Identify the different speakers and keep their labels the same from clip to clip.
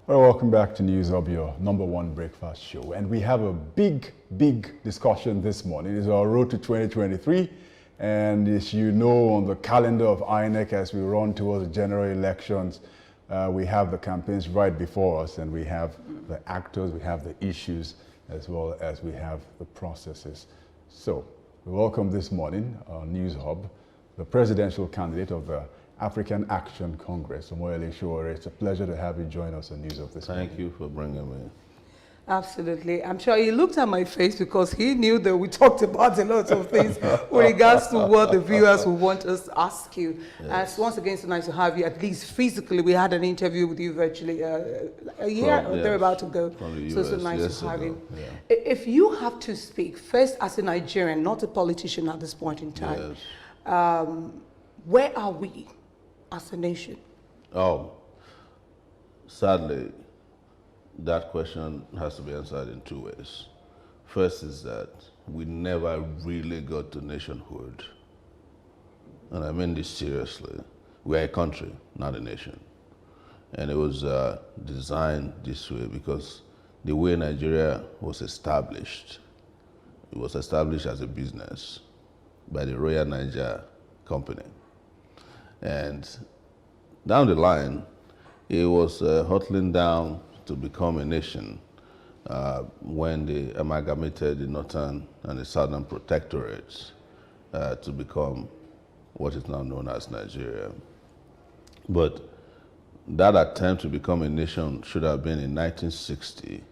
Speaker 1: Well, welcome back to News Hub, your #1 breakfast show. And we have a big discussion this morning. It's our road to 2023. And as you know, on the calendar of INEC, as we run towards the general elections, we have the campaigns right before us, and we have the actors, we have the issues, as well as we have the processes. So, we welcome this morning on News Hub, the presidential candidate of the African Action Congress, Omoyele Sowore. It's a pleasure to have you join us on News of this morning.
Speaker 2: Thank you for bringing me.
Speaker 3: Absolutely. I'm sure he looked at my face because he knew that we talked about a lot of things with regards to what the viewers will want us to ask you. Yes. And once again, it's nice to have you, at least physically. We had an interview with you virtually a year or thereabout ago. So it's so nice to have you. Yeah. If you have to speak, first as a Nigerian, not a politician at this point in time, where are we as a nation?
Speaker 2: Oh, sadly, that question has to be answered in two ways. First is that we never really got to nationhood. And I mean this seriously. We are a country, not a nation. And it was designed this way because the way Nigeria was established, it was established as a business by the Royal Niger Company. And down the line, it was hurtling down to become a nation when they amalgamated the northern and the southern protectorates to become what is now known as Nigeria. But that attempt to become a nation should have been in 1960,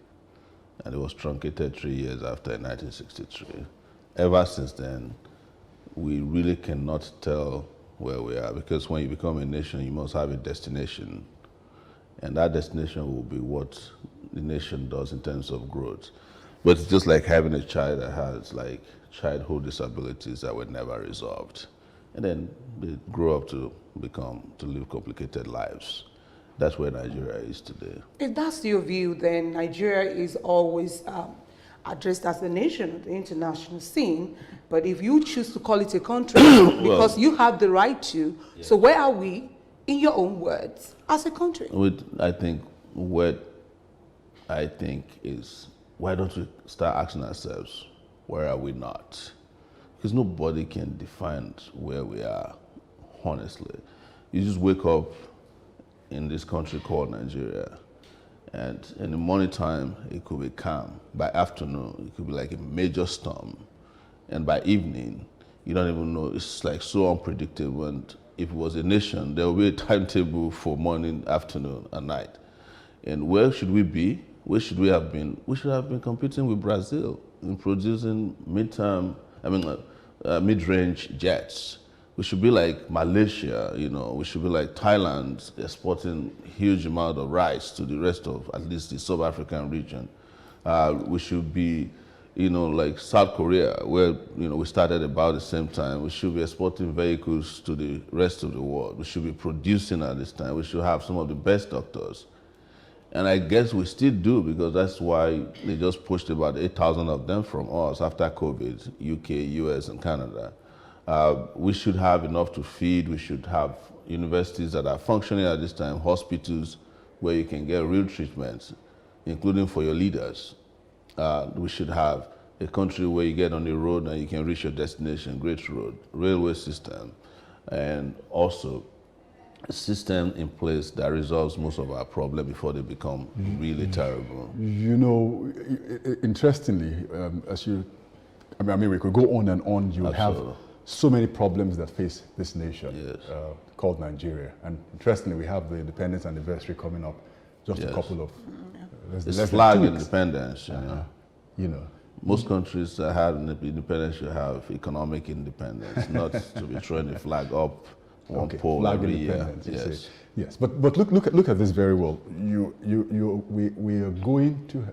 Speaker 2: and it was truncated 3 years after in 1963. Ever since then, we really cannot tell where we are, because when you become a nation, you must have a destination. And that destination will be what the nation does in terms of growth. But it's just like having a child that has like childhood disabilities that were never resolved. And then they grow up to live complicated lives. That's where Nigeria is today.
Speaker 3: If that's your view, then Nigeria is always addressed as a nation on the international scene. But if you choose to call it a country, because you have the right to, so where are we, in your own words, as a country?
Speaker 2: I think is, why don't we start asking ourselves, where are we not? Because nobody can define where we are, honestly. You just wake up in this country called Nigeria, and in the morning time, it could be calm. By afternoon, it could be like a major storm. And by evening, you don't even know, it's like so unpredictable. And if it was a nation, there would be a timetable for morning, afternoon, and night. And where should we be? Where should we have been? We should have been competing with Brazil in producing mid-range jets. We should be like Malaysia, you know. We should be like Thailand, exporting huge amount of rice to the rest of at least the sub-African region. We should be, like South Korea, where, we started about the same time. We should be exporting vehicles to the rest of the world. We should be producing at this time. We should have some of the best doctors. And I guess we still do, because that's why they just pushed about 8,000 of them from us after COVID, UK, US, and Canada. We should have enough to feed. We should have universities that are functioning at this time, hospitals where you can get real treatments, including for your leaders. We should have a country where you get on the road and you can reach your destination, great road, railway system, and also a system in place that resolves most of our problems before they become really terrible.
Speaker 1: Interestingly, we could go on and on. You have so many problems that face this nation called Nigeria. And interestingly, we have the independence anniversary coming up just a couple of
Speaker 2: it's flag independence, Most countries that have independence should have economic independence, not to be throwing the flag up one pole
Speaker 1: flag
Speaker 2: every year.
Speaker 1: Yes, but look at this very well. We are going to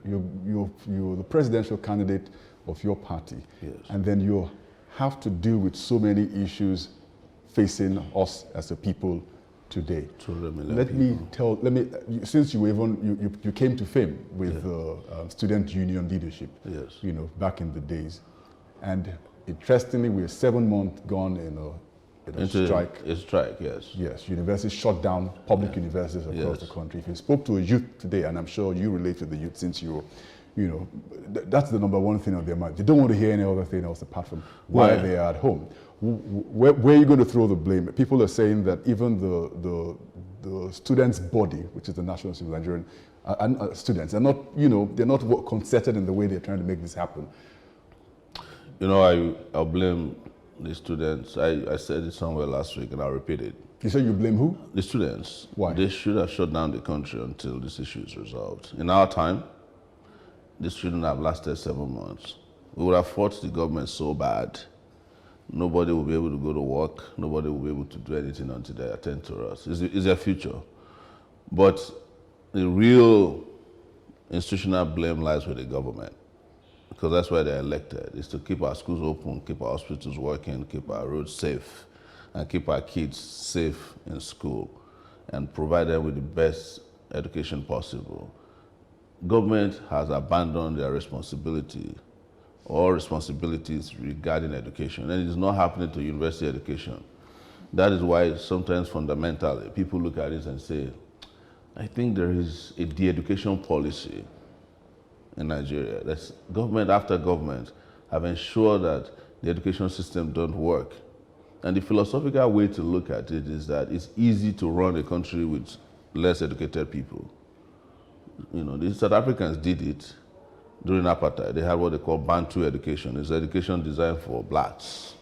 Speaker 1: you're the presidential candidate of your party, and then you have to deal with so many issues facing us as a people today. Since you came to fame with student union leadership, back in the days, and interestingly, we're 7 months gone strike.
Speaker 2: A strike, yes.
Speaker 1: Yes, universities shut down, public universities across the country. If you spoke to a youth today, and I'm sure you relate to the youth since that's the number one thing on their mind. They don't want to hear any other thing else apart from why they are at home. Where are you going to throw the blame? People are saying that even the students' body, which is the National Assembly of Nigerian students, are not, they're not concerted in the way they're trying to make this happen.
Speaker 2: I'll blame the students. I said it somewhere last week, and I'll repeat it.
Speaker 1: You said you blame who?
Speaker 2: The students.
Speaker 1: Why?
Speaker 2: They should have shut down the country until this issue is resolved. In our time, this shouldn't have lasted 7 months. We would have fought the government so bad, nobody will be able to go to work, nobody will be able to do anything until they attend to us. It's their future. But the real institutional blame lies with the government, because that's why they're elected, is to keep our schools open, keep our hospitals working, keep our roads safe, and keep our kids safe in school, and provide them with the best education possible. Government has abandoned their responsibility, all responsibilities regarding education, and it is not happening to university education. That is why sometimes fundamentally people look at this and say, I think there is a de-education policy in Nigeria. That's government after government have ensured that the education system don't work. And the philosophical way to look at it is that it's easy to run a country with less educated people. The South Africans did it during apartheid. They had what they call Bantu education. It's education designed for blacks.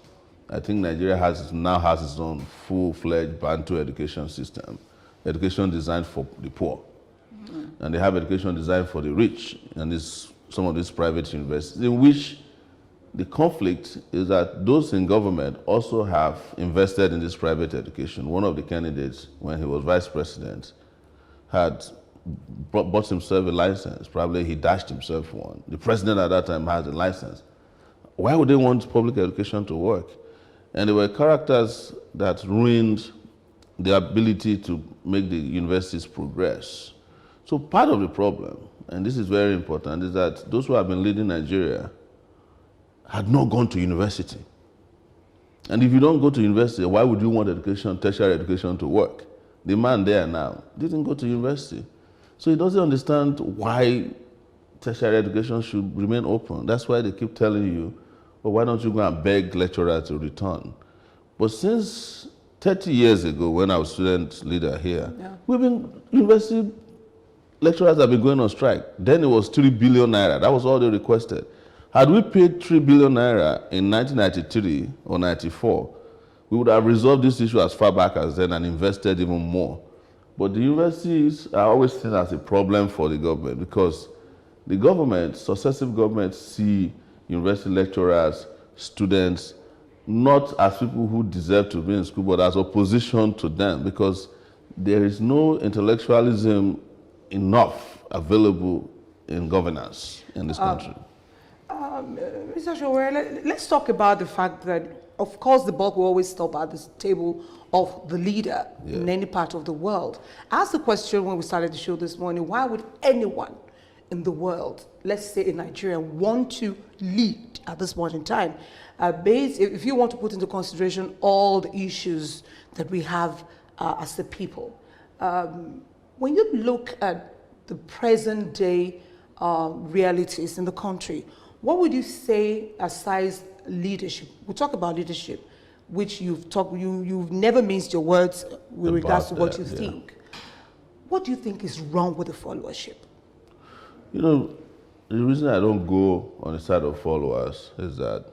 Speaker 2: I think Nigeria now has its own full-fledged Bantu education system, education designed for the poor. Mm-hmm. And they have education designed for the rich, and some of these private universities, in which the conflict is that those in government also have invested in this private education. One of the candidates, when he was vice president, had bought himself a license. Probably he dashed himself one. The president at that time has a license. Why would they want public education to work? And there were characters that ruined the ability to make the universities progress. So part of the problem, and this is very important, is that those who have been leading Nigeria had not gone to university. And if you don't go to university, why would you want education, tertiary education to work? The man there now didn't go to university. So he doesn't understand why tertiary education should remain open. That's why they keep telling you, well, why don't you go and beg lecturers to return? But since 30 years ago, when I was student leader here, university lecturers have been going on strike. Then it was 3 billion naira. That was all they requested. Had we paid 3 billion naira in 1993 or 94, we would have resolved this issue as far back as then and invested even more. But the universities are always seen as a problem for the government, because the government, successive governments, see university lecturers, students, not as people who deserve to be in school, but as opposition to them, because there is no intellectualism enough available in governance in this country.
Speaker 3: Mr. Sowore, let's talk about the fact that, of course, the buck will always stop at the table of the leader in any part of the world. I asked the question when we started the show this morning, why would anyone in the world, let's say in Nigeria, want to lead at this point in time? If you want to put into consideration all the issues that we have as the people, when you look at the present day realities in the country, what would you say aside leadership? We'll talk about leadership, which you've never minced your words with regards to what you think. What do you think is wrong with the followership?
Speaker 2: The reason I don't go on the side of followers is that,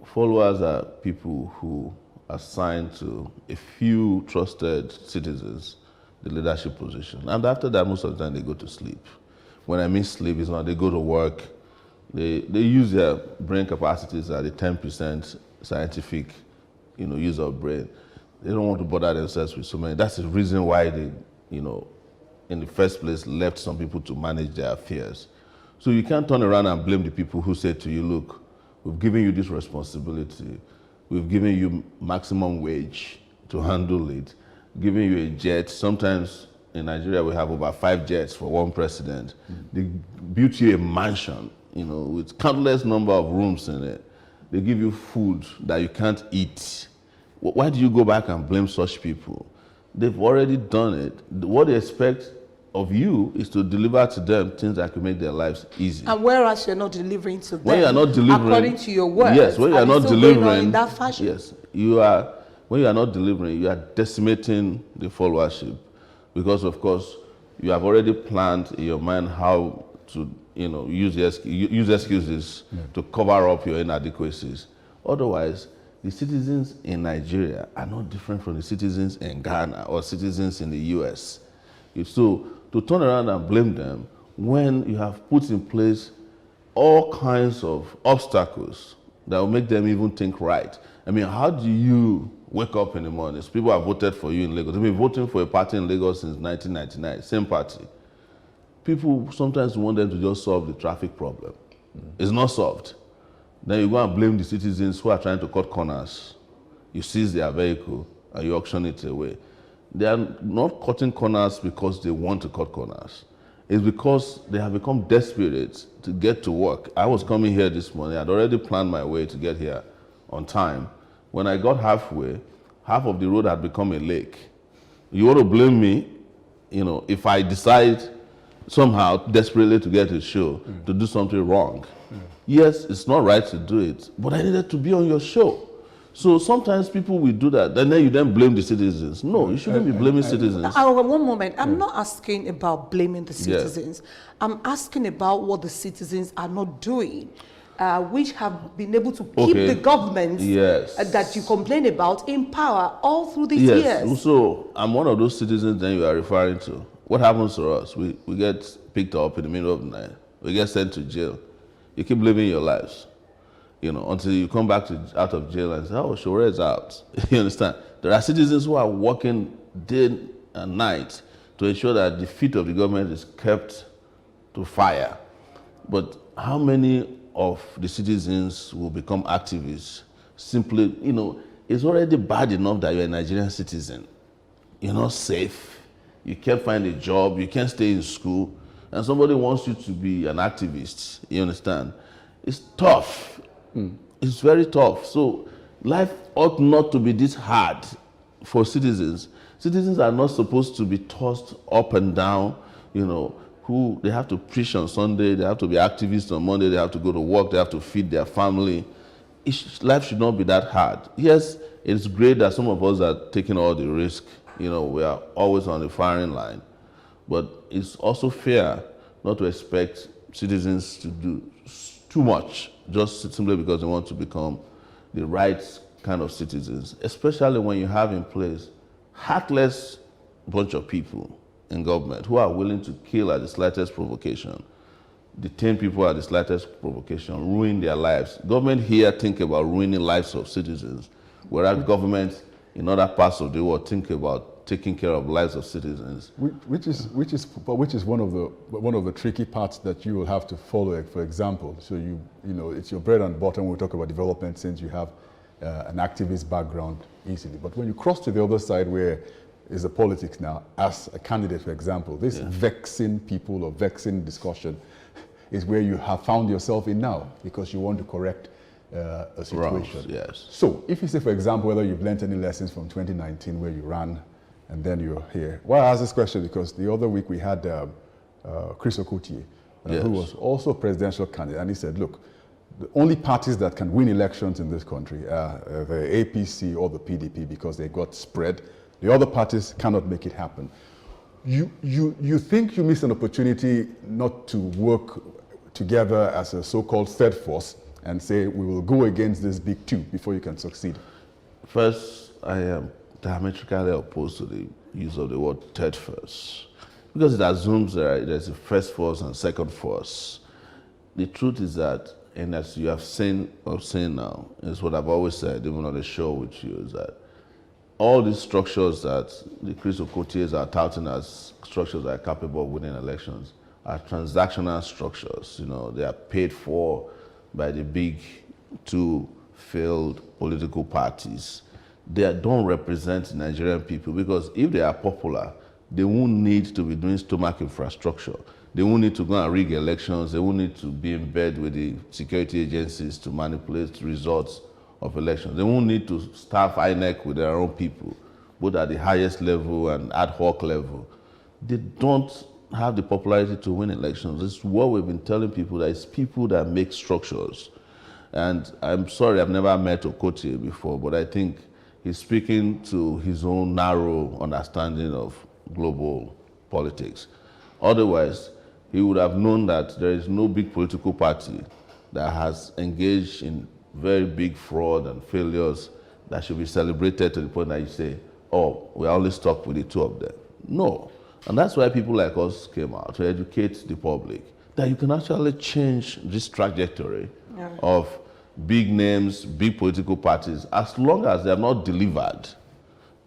Speaker 2: followers are people who are assigned to a few trusted citizens the leadership position. And after that, most of the time they go to sleep. When I mean sleep, it's not they go to work. They use their brain capacities at the 10% scientific, use of brain. They don't want to bother themselves with so many. That's the reason why they, in the first place, left some people to manage their affairs. So you can't turn around and blame the people who said to you, look, we've given you this responsibility. We've given you maximum wage to handle it, giving you a jet. Sometimes in Nigeria, we have over 5 jets for one president. They built you a mansion, with countless number of rooms in it. They give you food that you can't eat. Why do you go back and blame such people? They've already done it. What they expect of you is to deliver to them things that can make their lives easy.
Speaker 3: And whereas you're not delivering to them,
Speaker 2: When you are not delivering,
Speaker 3: according to your words,
Speaker 2: yes, when you are not delivering
Speaker 3: in that fashion.
Speaker 2: Yes, you are. When you are not delivering, you are decimating the followership, because of course you have already planned in your mind how to, use excuses to cover up your inadequacies. Otherwise, the citizens in Nigeria are not different from the citizens in Ghana or citizens in the US. So to turn around and blame them when you have put in place all kinds of obstacles that will make them even think right. I mean, how do you wake up in the morning? People have voted for you in Lagos. They've been voting for a party in Lagos since 1999, same party. People sometimes want them to just solve the traffic problem. It's not solved. Then you go and blame the citizens who are trying to cut corners. You seize their vehicle and you auction it away. They are not cutting corners because they want to cut corners. It's because they have become desperate to get to work. I was coming here this morning. I'd already planned my way to get here on time. When I got halfway, half of the road had become a lake. You want to blame me, if I decide somehow desperately to get a show, to do something wrong. Yes, it's not right to do it, but I needed to be on your show. So sometimes people will do that, and then you blame the citizens. No, you shouldn't be blaming citizens.
Speaker 3: One moment, I'm not asking about blaming the citizens. I'm asking about what the citizens are not doing, which have been able to keep the government that you complain about in power all through these years.
Speaker 2: So I'm one of those citizens that you are referring to. What happens to us? We get picked up in the middle of the night. We get sent to jail. You keep living your lives, until you come back out of jail and say, oh, Sowore is out. You understand? There are citizens who are working day and night to ensure that the feet of the government is kept to fire. But how many of the citizens will become activists? Simply, it's already bad enough that you're a Nigerian citizen. You're not safe. You can't find a job. You can't stay in school. And somebody wants you to be an activist. You understand? It's tough. It's very tough. So life ought not to be this hard for citizens. Citizens are not supposed to be tossed up and down, who they have to preach on Sunday, they have to be activists on Monday, they have to go to work, they have to feed their family. Life should not be that hard. Yes, it's great that some of us are taking all the risk. We are always on the firing line. But it's also fair not to expect citizens to do too much just simply because they want to become the right kind of citizens, especially when you have in place heartless bunch of people in government who are willing to kill at the slightest provocation, detain people at the slightest provocation, ruin their lives. Government here think about ruining lives of citizens, whereas government in other parts of the world think about taking care of lives of citizens.
Speaker 1: Which is one of the tricky parts that you will have to follow. For example, so it's your bread and butter when we talk about development, since you have an activist background easily. But when you cross to the other side, where is the politics now, as a candidate, for example, this vexing people or vexing discussion is where you have found yourself in now, because you want to correct a situation.
Speaker 2: Wrongs, yes.
Speaker 1: So if you say, for example, whether you've learned any lessons from 2019 where you ran and then you're here. Well, I ask this question because the other week we had Chris Okotie, who was also a presidential candidate, and he said, look, the only parties that can win elections in this country are the APC or the PDP, because they got spread. The other parties cannot make it happen. You think you missed an opportunity not to work together as a so-called third force and say, we will go against this big two before you can succeed?
Speaker 2: First, I am diametrically opposed to the use of the word third force, because it assumes there's a first force and second force. The truth is that, and as you have seen or saying now, is what I've always said, even on the show with you, is that all these structures that the Chris Okoties are touting as structures that are capable of winning elections are transactional structures. They are paid for by the big two failed political parties. They don't represent Nigerian people, because if they are popular, they won't need to be doing stomach infrastructure. They won't need to go and rig elections. They won't need to be in bed with the security agencies to manipulate results of elections. They won't need to staff INEC with their own people, both at the highest level and ad hoc level. They don't have the popularity to win elections. This is what we've been telling people, that it's people that make structures. And I'm sorry, I've never met Okotie before, but I think he's speaking to his own narrow understanding of global politics. Otherwise, he would have known that there is no big political party that has engaged in very big fraud and failures that should be celebrated to the point that you say, oh, we're only stuck with the two of them. No. And that's why people like us came out, to educate the public that you can actually change this trajectory of big names, big political parties, as long as they have not delivered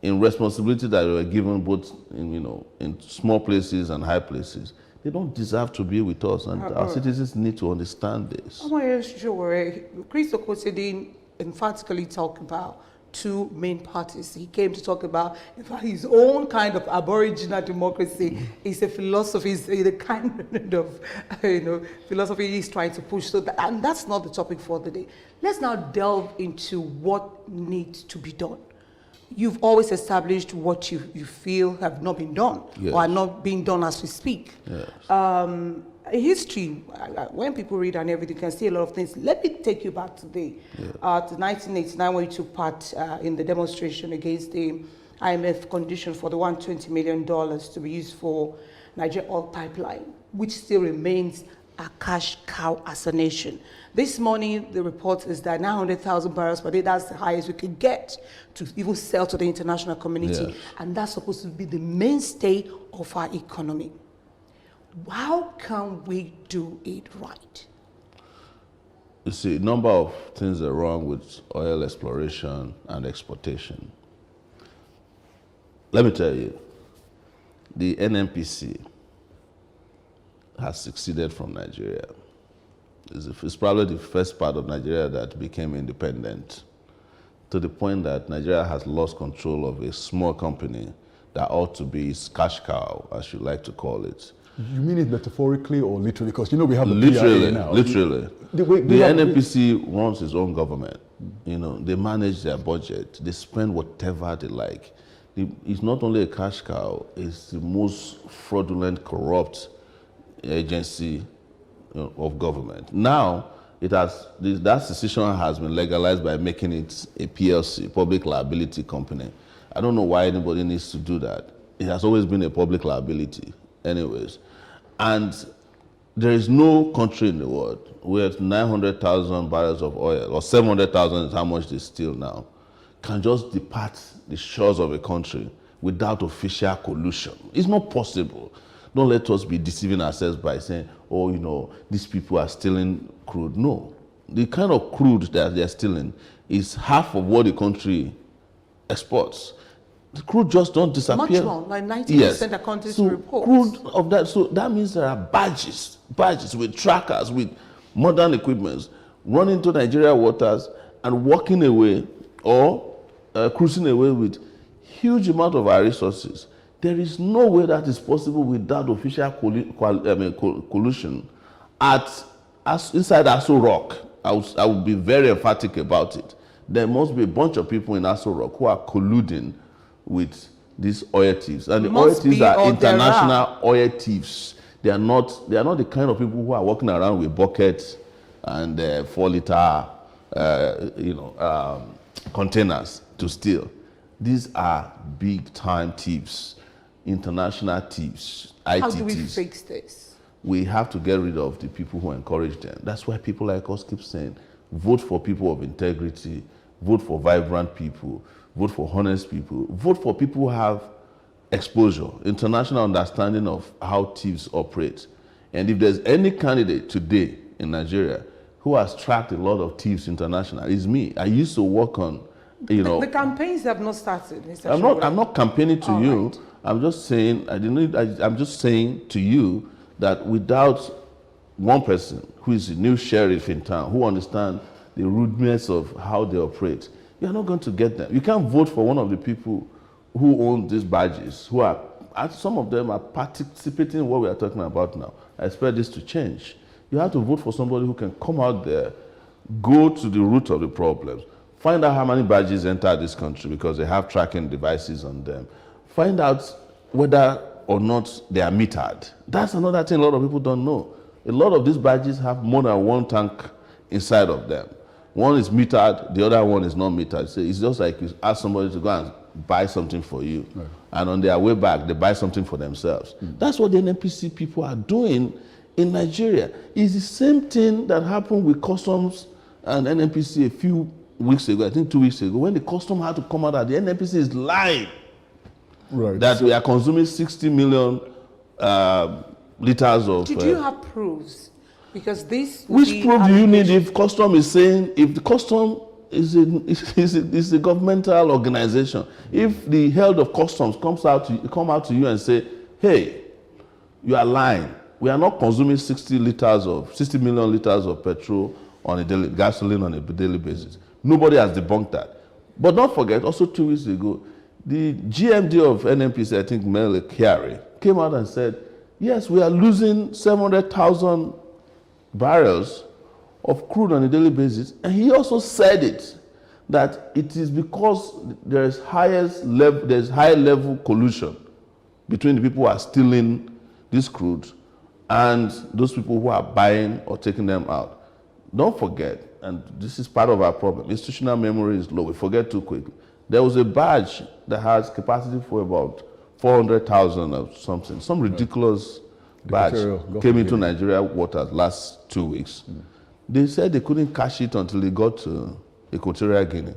Speaker 2: in responsibility that they were given both in, in small places and high places. They don't deserve to be with us, and our citizens need to understand this.
Speaker 3: Omoyele Sowore, Chris Okotie didn't emphatically talk about two main parties. He came to talk about, in fact, his own kind of aboriginal democracy. It's a philosophy, it's the kind of philosophy he's trying to push. So and that's not the topic for the day. Let's now delve into what needs to be done. You've always established what you feel have not been done, or are not being done as we speak.
Speaker 2: Yes.
Speaker 3: History, when people read and everything, can see a lot of things. Let me take you back today, to 1989, when you took part in the demonstration against the IMF condition for the $120 million to be used for Nigeria oil pipeline, which still remains a cash cow as a nation. This morning, the report is that 900,000 barrels per day, that's the highest we can get to even sell to the international community.
Speaker 2: Yes.
Speaker 3: And that's supposed to be the mainstay of our economy. How can we do it right?
Speaker 2: You see, a number of things are wrong with oil exploration and exportation. Let me tell you, the NNPC has succeeded from Nigeria. It's probably the first part of Nigeria that became independent, to the point that Nigeria has lost control of a small company that ought to be its cash cow, as you like to call it.
Speaker 1: You mean it metaphorically or literally? Because we have a
Speaker 2: literally,
Speaker 1: PIA now.
Speaker 2: Literally.
Speaker 1: The
Speaker 2: NNPC runs its own government. They manage their budget. They spend whatever they like. It's not only a cash cow, it's the most fraudulent, corrupt agency of government. Now, that decision has been legalized by making it a PLC, public liability company. I don't know why anybody needs to do that. It has always been a public liability anyways. And there is no country in the world where 900,000 barrels of oil, or 700,000 is how much they steal now, can just depart the shores of a country without official collusion. It's not possible. Don't let us be deceiving ourselves by saying, oh, these people are stealing crude. No. The kind of crude that they're stealing is half of what the country exports. The crude just don't disappear.
Speaker 3: Much more, like 90% according to reports.
Speaker 2: Crude of that, so that means there are barges with trackers, with modern equipment, running to Nigeria waters and walking away or cruising away with huge amount of our resources. There is no way that is possible without official collusion inside Aso Rock. I would be very emphatic about it. There must be a bunch of people in Aso Rock who are colluding with these oil thieves, and the oil thieves are international oil thieves. They are not the kind of people who are walking around with buckets and 4-liter containers to steal. These are big time thieves, international thieves, IT
Speaker 3: How do we
Speaker 2: thieves.
Speaker 3: fix this?
Speaker 2: We have to get rid of the people who encourage them. That's why people like us keep saying, vote for people of integrity, vote for vibrant people, vote for honest people, vote for people who have exposure, international understanding of how thieves operate. And if there's any candidate today in Nigeria who has tracked a lot of thieves internationally, it's me. I used to work on,
Speaker 3: The campaigns have not started, Mr.
Speaker 2: I'm not campaigning to you.
Speaker 3: Right.
Speaker 2: I'm just saying, I'm just saying to you that without one person who is the new sheriff in town, who understands the rudeness of how they operate, you're not going to get them. You can't vote for one of the people who own these badges, who are, some of them are participating in what we are talking about now. I expect this to change. You have to vote for somebody who can come out there, go to the root of the problems, Find out how many barges enter this country because they have tracking devices on them. Find out whether or not they are metered. That's another thing a lot of people don't know. A lot of these barges have more than one tank inside of them. One is metered, the other one is not metered. So it's just like you ask somebody to go and buy something for you, right, and on their way back, they buy something for themselves. That's what the NNPC people are doing in Nigeria. It's the same thing that happened with customs and NNPC a few weeks ago, I think 2 weeks ago, when the custom had to come out that the NNPC is lying, right, that we are consuming 60 million liters of...
Speaker 3: Did you have proofs? Because this...
Speaker 2: Which proof do you need if custom is saying, if the custom is a governmental organization, if the head of customs come out to you and say, hey, you are lying, we are not consuming 60 million liters of petrol on a daily, gasoline on a daily basis. Nobody has debunked that. But don't forget, also 2 weeks ago, the GMD of NNPC, I think Mele Kyari, came out and said, yes, we are losing 700,000 barrels of crude on a daily basis. And he also said it, that it is because there's high level collusion between the people who are stealing this crude and those people who are buying or taking them out. Don't forget, and this is part of our problem, institutional memory is low. We forget too quickly. There was a barge that has capacity for about 400,000 or something. Some ridiculous barge came into Nigeria waters last 2 weeks. They said they couldn't catch it until they got to Equatorial Guinea.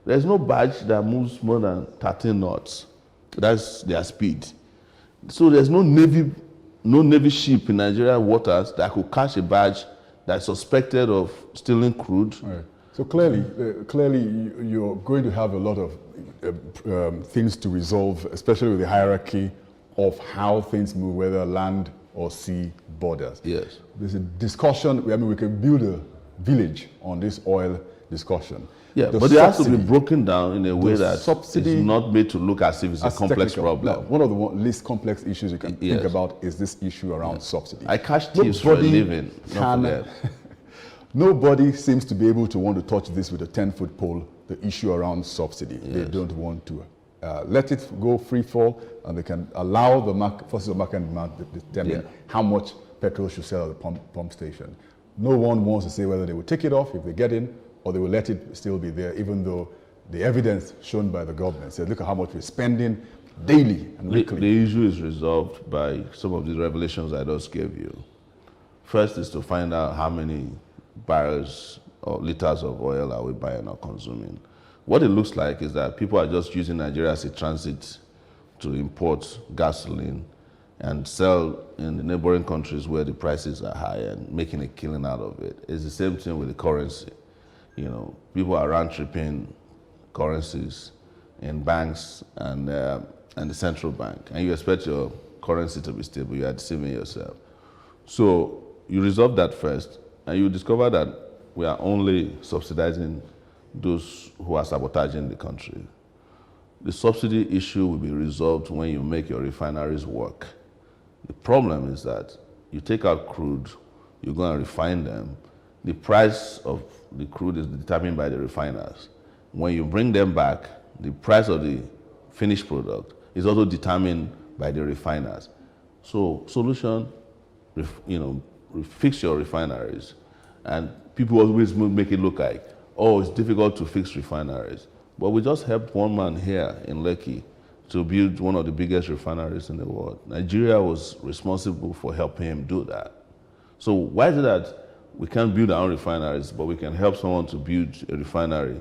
Speaker 2: There's no barge that moves more than 13 knots. That's their speed. So there's no Navy ship in Nigeria waters that could catch a barge that's suspected of stealing crude.
Speaker 1: Right. So clearly, you're going to have a lot of things to resolve, especially with the hierarchy of how things move, whether land or sea borders.
Speaker 2: Yes.
Speaker 1: There's a discussion. I mean, we can build a village on this oil discussion.
Speaker 2: Yeah, but it has to be broken down in a way that is not made to look as if it's a complex problem.
Speaker 1: Now, one of the least complex issues you can think about is this issue around subsidy.
Speaker 2: I catch thieves for a living.
Speaker 1: Nobody seems to be able to want to touch this with a 10-foot pole, the issue around subsidy. Yes. They don't want to let it go free fall, and they can allow the forces of market and demand to determine how much petrol should sell at the pump station. No one wants to say whether they will take it off if they get in, or they will let it still be there, even though the evidence shown by the government says, look at how much we're spending daily and weekly.
Speaker 2: The issue is resolved by some of these revelations I just gave you. First is to find out how many barrels or liters of oil are we buying or consuming. What it looks like is that people are just using Nigeria as a transit to import gasoline and sell in the neighboring countries where the prices are high and making a killing out of it. It's the same thing with the currency. You know, people are round-tripping currencies in banks and the central bank, and you expect your currency to be stable. You are deceiving yourself. So you resolve that first, and you discover that we are only subsidizing those who are sabotaging the country. The subsidy issue will be resolved when you make your refineries work. The problem is that you take out crude, you go and refine them. The price of the crude is determined by the refiners. When you bring them back, the price of the finished product is also determined by the refiners. So solution, fix your refineries. And people always make it look like, oh, it's difficult to fix refineries. But we just helped one man here in Lekki to build one of the biggest refineries in the world. Nigeria was responsible for helping him do that. So why is it that we can't build our own refineries, but we can help someone to build a refinery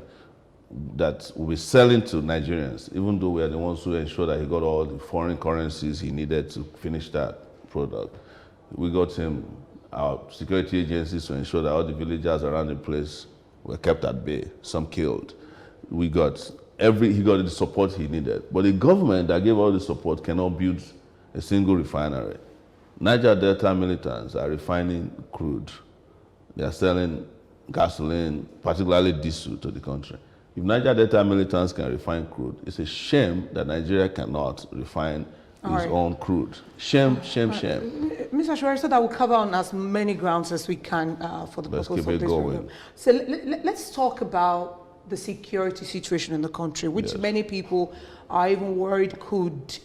Speaker 2: that will be selling to Nigerians, even though we are the ones who ensure that he got all the foreign currencies he needed to finish that product? We got him, our security agencies, to ensure that all the villagers around the place were kept at bay, some killed. He got the support he needed. But the government that gave all the support cannot build a single refinery. Niger Delta militants are refining crude. They are selling gasoline, particularly diesel, to the country. If Niger Delta militants can refine crude, it's a shame that Nigeria cannot refine its own crude. Shame, shame, shame.
Speaker 3: Mr. Sowore, so that we'll cover on as many grounds as we can for the purpose of this review. So let's talk about the security situation in the country, which
Speaker 2: Yes.
Speaker 3: many people are even worried could,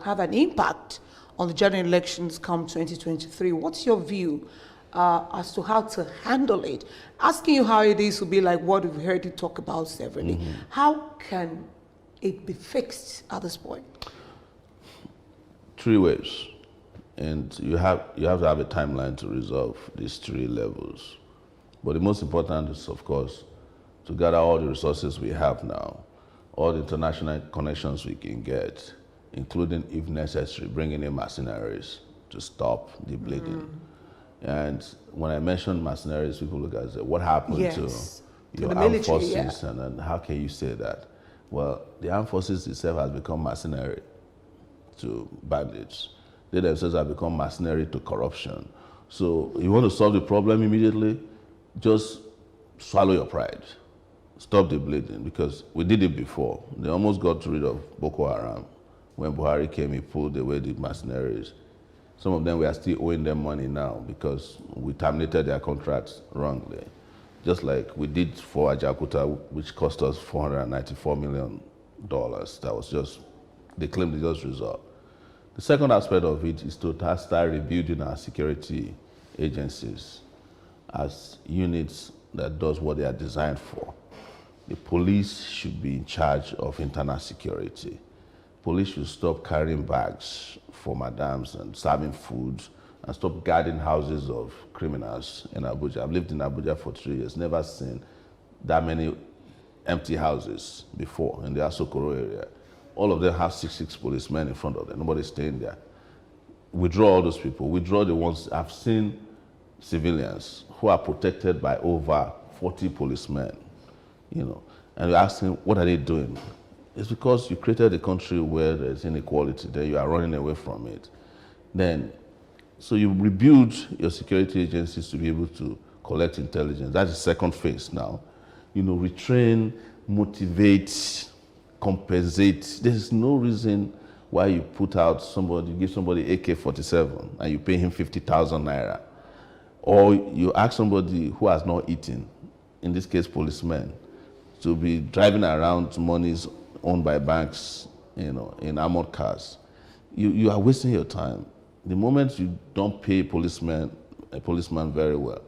Speaker 3: have an impact on the general elections come 2023. What's your view as to how to handle it? Asking you how it is will be like what we've heard you talk about severally. How can it be fixed at this point?
Speaker 2: 3 ways. And you have to have a timeline to resolve these 3 levels. But the most important is, of course, to gather all the resources we have now, all the international connections we can get, including, if necessary, bringing in mercenaries to stop the bleeding. And when I mention mercenaries, people look at it and say, what happened to your
Speaker 3: the
Speaker 2: armed
Speaker 3: military,
Speaker 2: forces? And then how can you say that? Well, the armed forces itself has become mercenary to bandits. They themselves have become mercenary to corruption. So you want to solve the problem immediately, just swallow your pride. Stop the bleeding, because we did it before. They almost got rid of Boko Haram. When Buhari came, he pulled away the mercenaries. Some of them, we are still owing them money now because we terminated their contracts wrongly. Just like we did for Ajakuta, which cost us $494 million. That was just, they claimed they just resolved. The second aspect of it is to start rebuilding our security agencies as units that does what they are designed for. The police should be in charge of internal security. Police should stop carrying bags for madams and serving food and stop guarding houses of criminals in Abuja. I've lived in Abuja for 3 years, never seen that many empty houses before in the Asokoro area. All of them have 6 policemen in front of them. Nobody's staying there. Withdraw all those people. Withdraw the ones. I've seen civilians who are protected by over 40 policemen, and you're asking, what are they doing? It's because you created a country where there's inequality, then you are running away from it. So you rebuild your security agencies to be able to collect intelligence. That's the second phase now. Retrain, motivate, compensate. There's no reason why you give somebody AK-47 and you pay him 50,000 naira. Or you ask somebody who has not eaten, in this case policemen, to be driving around to monies owned by banks, in armored cars. You are wasting your time. The moment you don't pay a policeman very well,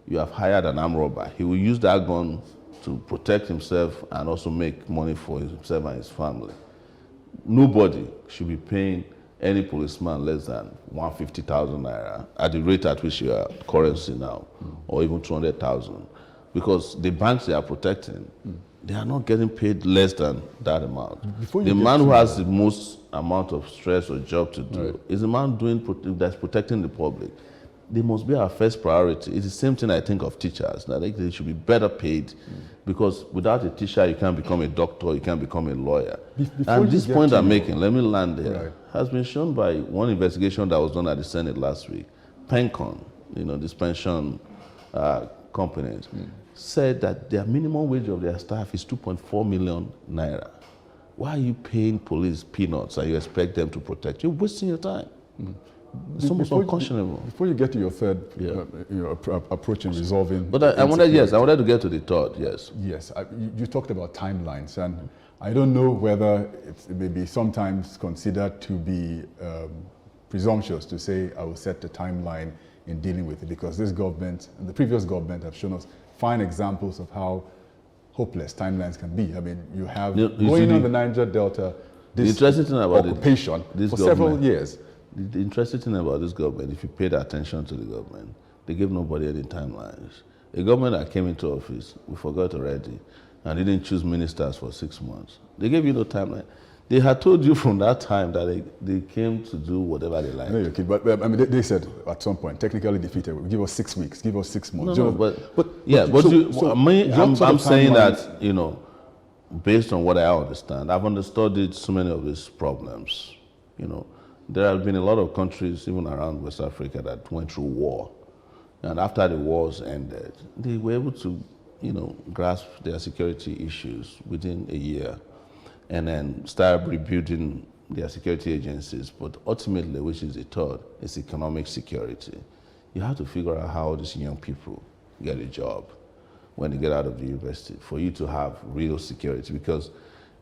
Speaker 2: you have hired an armed robber. He will use that gun to protect himself and also make money for himself and his family. Nobody should be paying any policeman less than 150,000 naira at the rate at which you are currency now, or even 200,000, because the banks they are protecting, they are not getting paid less than that amount. The man who has the most amount of stress or job to do is the man that's protecting the public. They must be our first priority. It's the same thing I think of teachers. I think they should be better paid, because without a teacher, you can't become a doctor, you can't become a lawyer. And this point I'm making, let me land there, has been shown by one investigation that was done at the Senate last week. Pencon, this pension companies, said that their minimum wage of their staff is 2.4 million naira. Why are you paying police peanuts and you expect them to protect you? You're wasting your time. It's almost unconscionable.
Speaker 1: Before you get to your third approach in resolving...
Speaker 2: But I wanted to get to the third, yes.
Speaker 1: Yes, you talked about timelines, and I don't know whether it may be sometimes considered to be presumptuous to say I will set the timeline in dealing with it, because this government and the previous government have shown us fine examples of how hopeless timelines can be. I mean, you have going on the Niger Delta, this occupation for several years.
Speaker 2: The interesting thing about this government, if you paid attention to the government, they gave nobody any timelines. A government that came into office, we forgot already, and didn't choose ministers for 6 months. They gave you no timeline. They had told you from that time that they came to do whatever they liked.
Speaker 1: I know you're kidding, but I mean, they said at some point, technically defeated, give us 6 weeks, give us 6 months.
Speaker 2: I'm saying that, based on what I understand, I've understudied so many of these problems, There have been a lot of countries, even around West Africa, that went through war. And after the wars ended, they were able to, grasp their security issues within a year and then start rebuilding their security agencies. But ultimately, which is the third, is economic security. You have to figure out how these young people get a job. when they get out of the university, for you to have real security. Because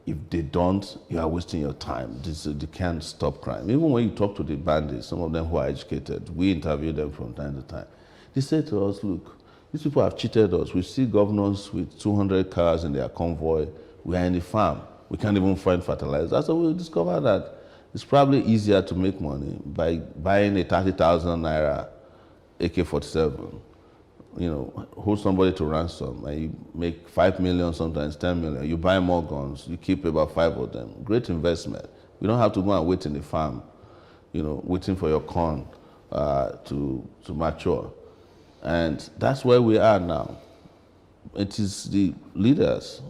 Speaker 2: if they don't, you are wasting your time. They can't stop crime. Even when you talk to the bandits, some of them who are educated, we interview them from time to time. They say to us, look, these people have cheated us. We see governors with 200 cars in their convoy. We are in the farm. We can't even find fertilizer. So we discovered that it's probably easier to make money by buying a 30,000 naira AK-47. You know, hold somebody to ransom, and you make 5 million, sometimes 10 million. You buy more guns, you keep about 5 of them. Great investment. You don't have to go and wait in the farm, you know, waiting for your corn to mature. And that's where we are now. It is the leaders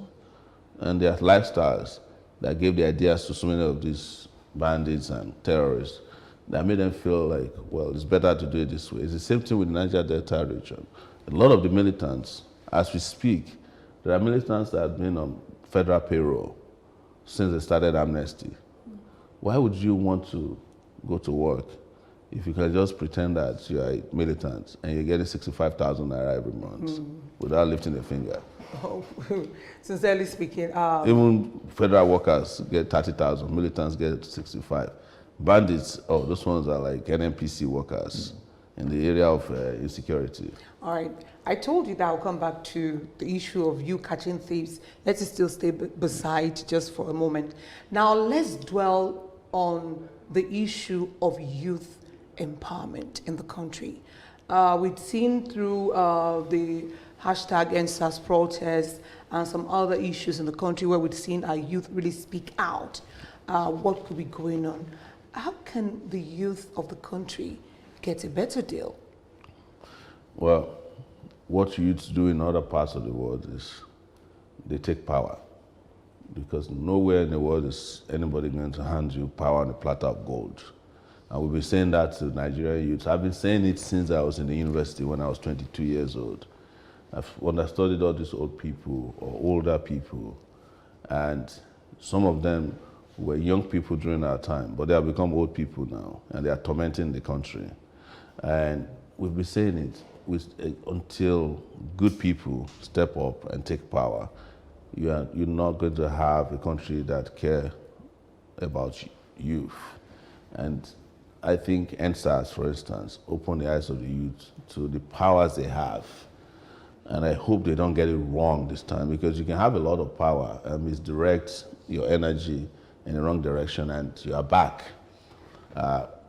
Speaker 2: and their lifestyles that gave the ideas to so many of these bandits and terrorists that made them feel like, well, it's better to do it this way. It's the same thing with the Niger Delta region. A lot of the militants, as we speak, there are militants that have been on federal payroll since they started amnesty. Why would you want to go to work if you can just pretend that you are a militant and you're getting 65,000 naira every month without lifting a finger?
Speaker 3: Oh, sincerely speaking,
Speaker 2: even federal workers get 30,000, militants get 65. Bandits, oh, those ones are like NNPC workers in the area of insecurity.
Speaker 3: All right. I told you that I'll come back to the issue of you catching thieves. Let's still stay beside just for a moment. Now, let's dwell on the issue of youth empowerment in the country. We've seen through the hashtag #EndSARS protest and some other issues in the country where we've seen our youth really speak out. What could be going on? How can the youth of the country get a better deal?
Speaker 2: Well, what youths do in other parts of the world is they take power, because nowhere in the world is anybody going to hand you power on a platter of gold. And we've been saying that to Nigerian youths. I've been saying it since I was in the university when I was 22 years old. I've understudied all these old people or older people, and some of them were young people during our time, but they have become old people now, and they are tormenting the country. And we've been saying it until good people step up and take power. You're not going to have a country that cares about youth. And I think EndSARS, for instance, opened the eyes of the youth to the powers they have. And I hope they don't get it wrong this time, because you can have a lot of power and misdirect your energy in the wrong direction and you are back.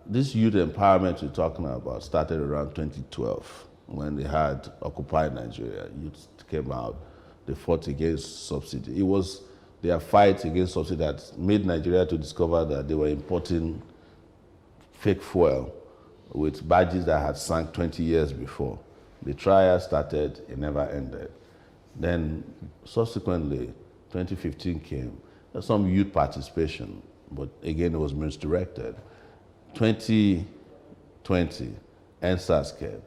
Speaker 2: This youth empowerment you're talking about started around 2012 when they had Occupy Nigeria. Youth came out, they fought against subsidy. It was their fight against subsidy that made Nigeria to discover that they were importing fake fuel with barges that had sunk 20 years before. The trial started, it never ended. Then subsequently, 2015 came, there's some youth participation, but again, it was misdirected. 2020, EndSARS came.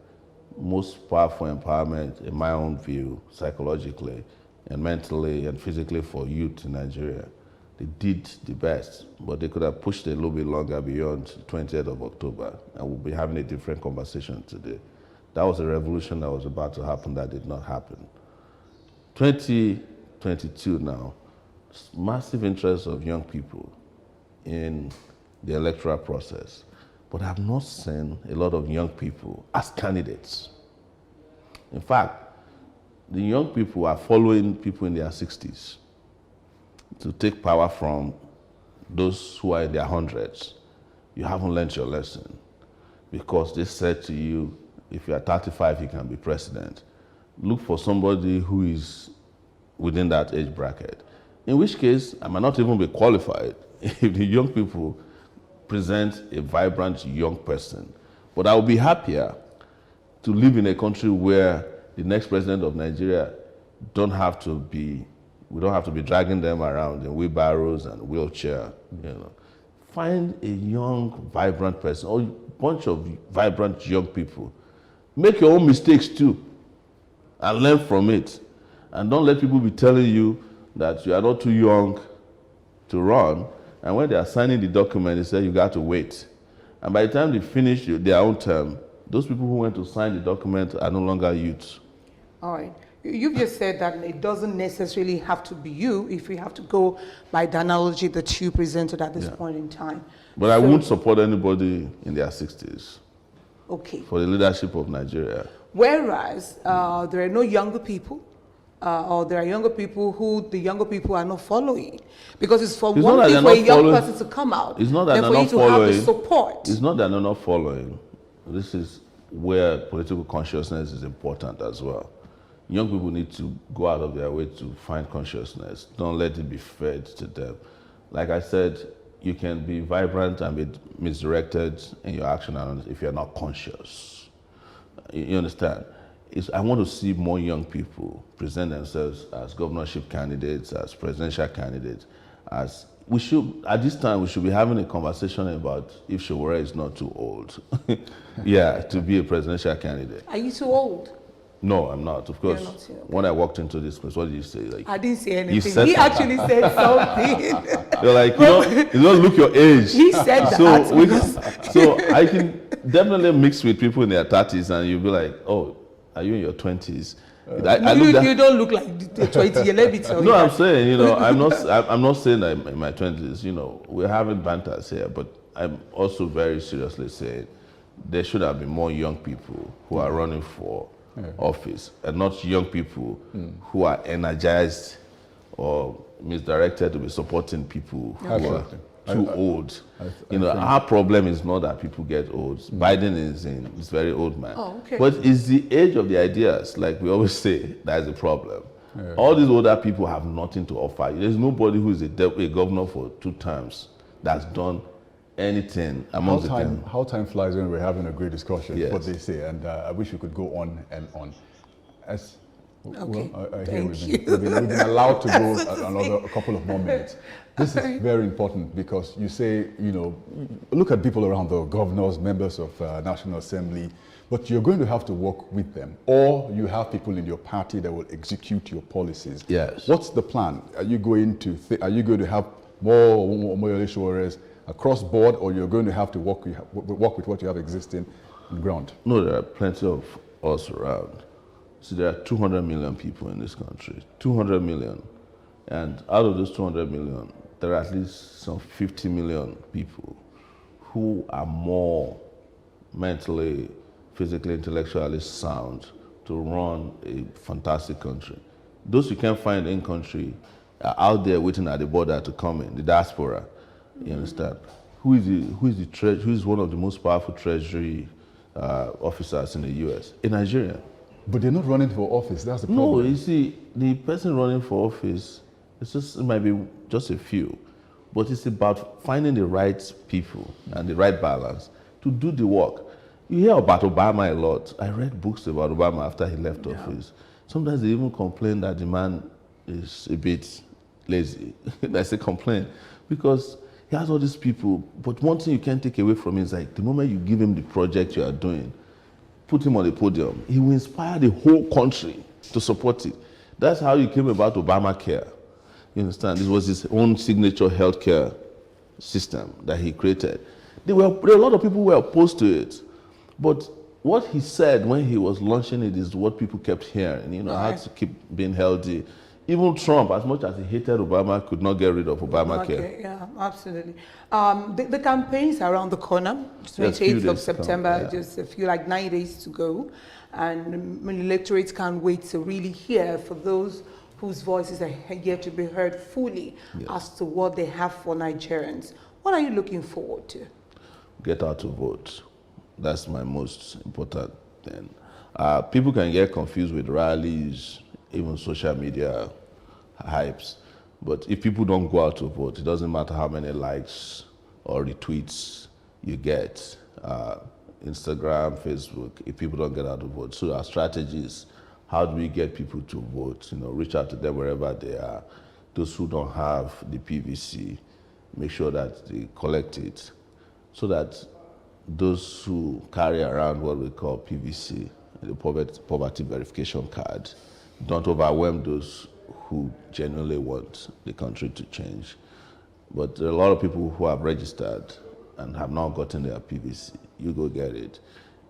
Speaker 2: Most powerful empowerment, in my own view, psychologically and mentally and physically for youth in Nigeria. They did the best, but they could have pushed it a little bit longer beyond 20th of October, and we'll be having a different conversation today. That was a revolution that was about to happen that did not happen. 2022 now, massive interest of young people in the electoral process, but I've not seen a lot of young people as candidates. In fact, the young people are following people in their 60s to take power from those who are in their hundreds. You haven't learned your lesson, because they said to you, if you are 35, you can be president. Look for somebody who is within that age bracket. In which case, I might not even be qualified if the young people present a vibrant young person. But I will be happier to live in a country where the next president of Nigeria we don't have to be dragging them around in wheelbarrows and wheelchair. You know, find a young, vibrant person, or a bunch of vibrant young people. Make your own mistakes too, and learn from it. And don't let people be telling you that you are not too young to run. And when they are signing the document, they say you got to wait. And by the time they finish their own term, those people who went to sign the document are no longer youths.
Speaker 3: All right. You've just said that it doesn't necessarily have to be you if we have to go by the analogy that you presented at this point in time.
Speaker 2: But I won't support anybody in their 60s.
Speaker 3: Okay.
Speaker 2: For the leadership of Nigeria.
Speaker 3: Whereas there are no younger people, or there are younger people who the younger people are not following. Because it's for one thing for a young person to come out,
Speaker 2: it's not that
Speaker 3: and
Speaker 2: they're
Speaker 3: for you
Speaker 2: not
Speaker 3: to
Speaker 2: following,
Speaker 3: have the support.
Speaker 2: It's not that they're not following. This is where political consciousness is important as well. Young people need to go out of their way to find consciousness. Don't let it be fed to them. Like I said, you can be vibrant and be misdirected in your action if you're not conscious. You understand? I want to see more young people present themselves as governorship candidates, as presidential candidates. At this time, we should be having a conversation about if Sowore is not too old. Yeah, to be a presidential candidate.
Speaker 3: Are you too old?
Speaker 2: No, I'm not. Of course,
Speaker 3: not too old.
Speaker 2: When I walked into this place, what did you say? Like,
Speaker 3: I didn't say anything.
Speaker 2: said
Speaker 3: He
Speaker 2: something.
Speaker 3: actually said something.
Speaker 2: You're like, you don't look your age.
Speaker 3: He said that.
Speaker 2: So I can definitely mix with people in their 30s and you'll be like, oh, are you in your 20s?
Speaker 3: You don't look like the 20. Let me tell you.
Speaker 2: No, I'm saying, I'm not saying that in my 20s, we're having banters here, but I'm also very seriously saying there should have been more young people who are running for office and not young people who are energized or misdirected to be supporting people who are too old. Our problem is not that people get old. Biden is very old man.
Speaker 3: Oh, okay.
Speaker 2: But it's the age of the ideas, like we always say, that is the problem. All these older people have nothing to offer. There's nobody who is a governor for 2 terms that's done anything amongst the time.
Speaker 1: How time flies when we're having a great discussion,
Speaker 2: Yes.
Speaker 1: what they say, and I wish we could go on and on.
Speaker 3: Okay.
Speaker 1: We've been allowed to go a couple of more minutes. This is very important because you say, look at people around the governors, members of National Assembly, but you're going to have to work with them, or you have people in your party that will execute your policies.
Speaker 2: Yes.
Speaker 1: What's the plan? Are you going to have more Omoyele Sowores across board, or you're going to have to work with what you have existing on the ground?
Speaker 2: No, there are plenty of us around. So there are 200 million people in this country, 200 million. And out of those 200 million, there are at least some 50 million people who are more mentally, physically, intellectually sound to run a fantastic country. Those you can't find in country are out there waiting at the border to come in, the diaspora. You understand? Who is one of the most powerful treasury officers in the U.S.? A Nigerian.
Speaker 1: But they're not running for office. That's the problem.
Speaker 2: No, you see, the person running for office, it might be just a few, but it's about finding the right people and the right balance to do the work. You hear about Obama a lot. I read books about Obama after he left office. Sometimes they even complain that the man is a bit lazy. That's a complaint because he has all these people, but one thing you can't take away from him is like the moment you give him the project you are doing, put him on the podium, he will inspire the whole country to support it. That's how he came about Obamacare. You understand? This was his own signature healthcare system that he created. There were a lot of people who were opposed to it. But what he said when he was launching it is what people kept hearing. How to keep being healthy. Even Trump, as much as he hated Obama, could not get rid of Obamacare.
Speaker 3: Okay, yeah, absolutely. The campaigns are around the corner, 28th of September, just a few, like 9 days to go. And electorates can't wait to really hear for those whose voices are yet to be heard fully as to what they have for Nigerians. What are you looking forward to?
Speaker 2: Get out to vote. That's my most important thing. People can get confused with rallies, even social media hypes. But if people don't go out to vote, it doesn't matter how many likes or retweets you get. Instagram, Facebook, if people don't get out to vote. So our strategy is, how do we get people to vote? Reach out to them wherever they are. Those who don't have the PVC, make sure that they collect it so that those who carry around what we call PVC, the poverty verification card, don't overwhelm those who genuinely want the country to change. But there are a lot of people who have registered and have not gotten their PVC. You go get it.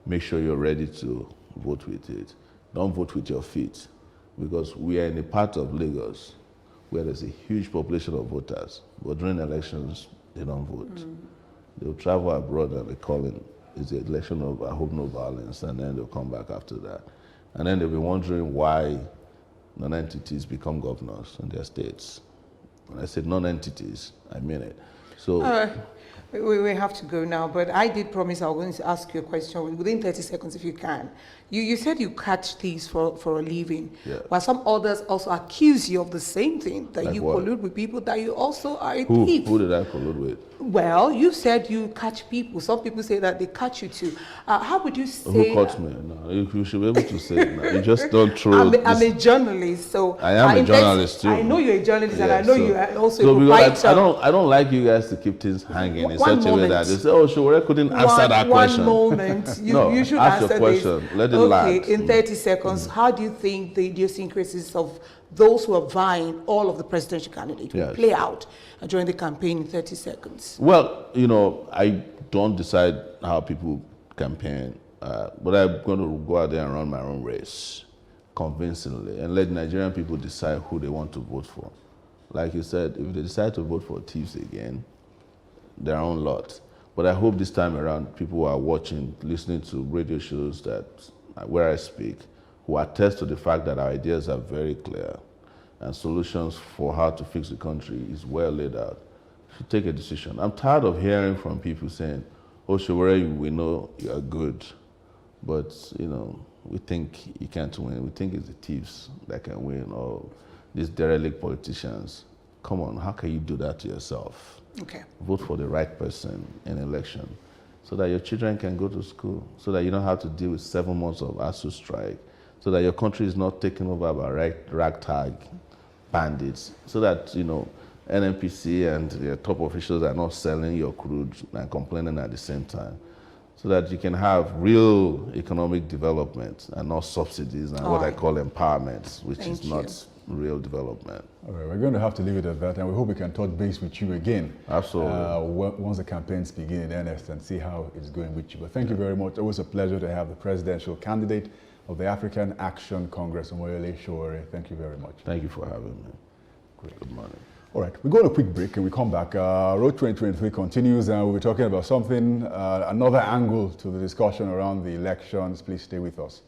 Speaker 2: Make sure you're ready to vote with it. Don't vote with your feet. because we are in a part of Lagos where there's a huge population of voters, but during elections, they don't vote. They'll travel abroad and they call it, it's the election of, I hope no violence, and then they'll come back after that. And then they'll be wondering why non-entities become governors in their states. When I said non-entities, I mean it. So.
Speaker 3: We have to go now, but I did promise I was going to ask you a question within 30 seconds if you can. You said you catch thieves for a living, while some others also accuse you of the same thing, that
Speaker 2: Like
Speaker 3: you
Speaker 2: what?
Speaker 3: collude with people, that you also are a thief.
Speaker 2: Who did I collude with?
Speaker 3: Well, you said you catch people. Some people say that they catch you too. How would you say...
Speaker 2: Who caught me? No, you should be able to say it now. You just don't throw...
Speaker 3: I'm a journalist, so...
Speaker 2: I am a journalist too.
Speaker 3: I know you're a journalist, and I know you are also
Speaker 2: so
Speaker 3: a proprietor.
Speaker 2: I don't like you guys to keep things hanging in such a way that they say, oh, Sowore couldn't answer that question.
Speaker 3: One moment. You should
Speaker 2: ask
Speaker 3: answer
Speaker 2: your question.
Speaker 3: this.
Speaker 2: Let it land.
Speaker 3: Okay, in 30 seconds, how do you think the idiosyncrasies of those who are vying all of the presidential candidates will play out during the campaign in 30 seconds?
Speaker 2: Well, I don't decide how people campaign, but I'm going to go out there and run my own race convincingly and let Nigerian people decide who they want to vote for. Like you said, if they decide to vote for thieves again, their own lot. But I hope this time around, people who are watching, listening to radio shows where I speak, who attest to the fact that our ideas are very clear and solutions for how to fix the country is well laid out, should take a decision. I'm tired of hearing from people saying, oh, Sowore, we know you are good, but, we think you can't win. We think it's the thieves that can win, or these derelict politicians. Come on, how can you do that to yourself?
Speaker 3: Okay.
Speaker 2: Vote for the right person in election so that your children can go to school, so that you don't have to deal with 7 months of ASU strike, so that your country is not taken over by ragtag bandits, so that, NNPC and their top officials are not selling your crude and complaining at the same time, so that you can have real economic development and not subsidies and what I call empowerment, which is not real development.
Speaker 1: All right, we're going to have to leave it at that, and we hope we can touch base with you again.
Speaker 2: Absolutely.
Speaker 1: Once the campaigns begin in earnest and see how it's going with you. But thank you very much. It was a pleasure to have the presidential candidate of the African Action Congress, Omoyele Sowore. Thank you very much.
Speaker 2: Thank you for having me.
Speaker 1: Great.
Speaker 2: Good morning.
Speaker 1: All right, we go on a quick break and we come back. Road 2023 continues, and we'll be talking about something, another angle to the discussion around the elections. Please stay with us.